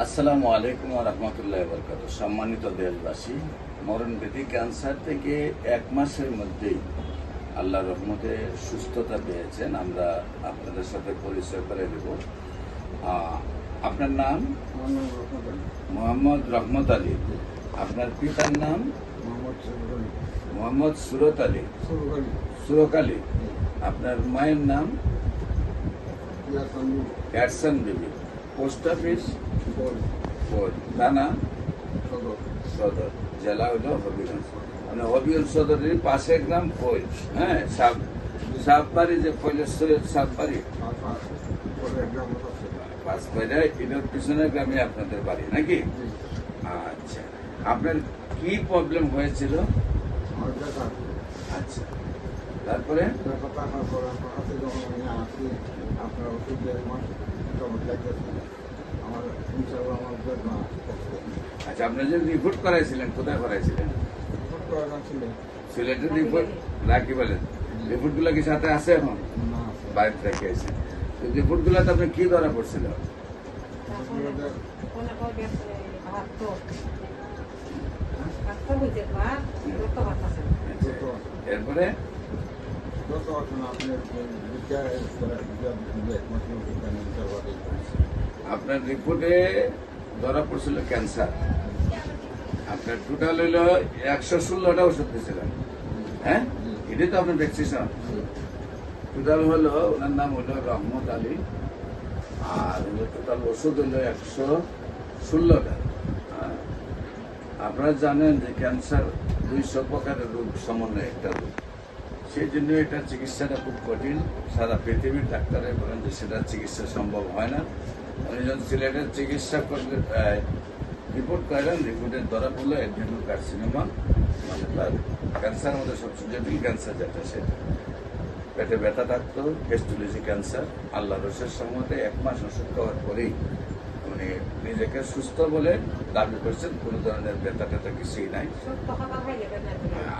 আসসালামু আলাইকুম ওয়া রাহমাতুল্লাহি ওয়া বারাকাতুহু। সম্মানিত দেশবাসী, মরণব্যাধি ক্যান্সার থেকে 1 মাসের মধ্যেই আল্লাহর রহমতে সুস্থতা পেয়েছেন। আমরা আপনাদের সাথে পরিচয় করে দেব। আপনার নাম? মোহাম্মদ রহমত আলী। আপনার পিতার নাম? মোহাম্মদ সুরত আলী। সুরক আলী। আপনার মায়ের নাম? ক্যাটসন বিবি। Post office? থানা সদর, জেলা হলো হবিগঞ্জ। মানে হবিগঞ্জ সদরের পাশে গ্রাম ফৈল। হ্যাঁ, সাববাড়ি, যে ফৈলেশ্বরের সাববাড়ি পাঁচবাড়িয়া এটার পিছনে গ্রামে আপনাদের বাড়ি নাকি? আচ্ছা, আপনার কি প্রবলেম হয়েছিল? আচ্ছা, তারপরে আচ্ছা, আপনি যে রিপোর্ট করাইছিলেন কোথায় করাইছিলেন? সিলেটের রিপোর্ট রাখি বলেন। রিপোর্ট গুলা কি সাথে আছে এখন? বাড়িতে রেখে আছে। রিপোর্ট গুলাতে আপনি কি ধরা পড়ছিল? এরপরে আপনার রিপোর্টে ধরা পড়ছিল ক্যান্সার। আপনার টোটাল হইল 116টা ওষুধ দিয়েছিলেন। হ্যাঁ, এটাই তো আপনার ভ্যাকসিনেশন। টোটাল হলো, ওনার নাম হলো রহমত আলী, আর টোটাল ওষুধ হলো 116টা। আপনারা জানেন যে ক্যান্সার 200 প্রকারের রোগ সমন্বয়ে একটা রোগ। সেই জন্য এটার চিকিৎসাটা খুব কঠিন। সারা পৃথিবীর ডাক্তারে বলেন যে সেটার চিকিৎসা সম্ভব হয় না। উনি যখন সিলেটের চিকিৎসা করলে রিপোর্ট করেন, রিপোর্টের ধরা পড়লো অ্যাডেনোকার্সিনোমা, কার্সিনোমা, মানে তার ক্যান্সার মধ্যে সবচেয়ে জটিল ক্যান্সার যেটা, সেটা পেটে ব্যথা থাকতো, গ্যাস্ট্রোলজি ক্যান্সার। আল্লাহ রসের সম্মতে 1 মাস ওষুধ খাওয়ার পরেই উনি নিজেকে সুস্থ বলে দাবি করছেন। কোনো ধরনের ব্যথা ট্যাথা কিছুই নাই।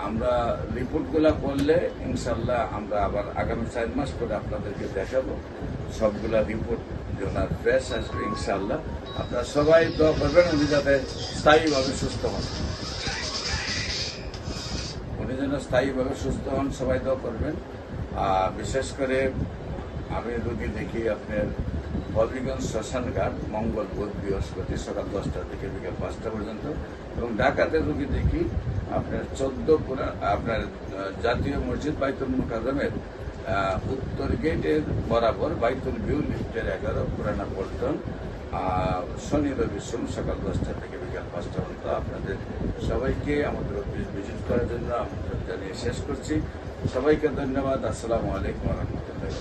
আমরা রিপোর্টগুলা করলে ইনশাল্লাহ আমরা আবার আগামী 4 মাস পরে আপনাদেরকে দেখাবো। সবগুলা রিপোর্ট ওনার ফ্রেশ আসবে ইনশাল্লাহ। আপনারা সবাই দোয়া করবেন উনি যাতে স্থায়ীভাবে সুস্থ হন। উনি যেন স্থায়ীভাবে সুস্থ হন, সবাই দোয়া করবেন। বিশেষ করে আমি রোগী দেখি আপনার হবিগঞ্জ শ্মশানঘাট মঙ্গল, বুধ, বৃহস্পতি সকাল 10টা থেকে বিকেল 5টা পর্যন্ত, এবং ঢাকাতে রোগী দেখি আপনার 14 আপনার জাতীয় মসজিদ বাইতুল মুকাররমের উত্তর গেটের বরাবর বাইতুল ভিউ লিফটের 11 পুরানা পল্টন, শনি রবি সোম সকাল 10টা থেকে বিকেল 5টা পর্যন্ত। আপনাদের সবাইকে আমাদের অফিস ভিজিট করার জন্য আমন্ত্রণ জানিয়ে শেষ করছি। সবাইকে ধন্যবাদ। আসসালামু আলাইকুম ওয়া রাহমাতুল্লাহি।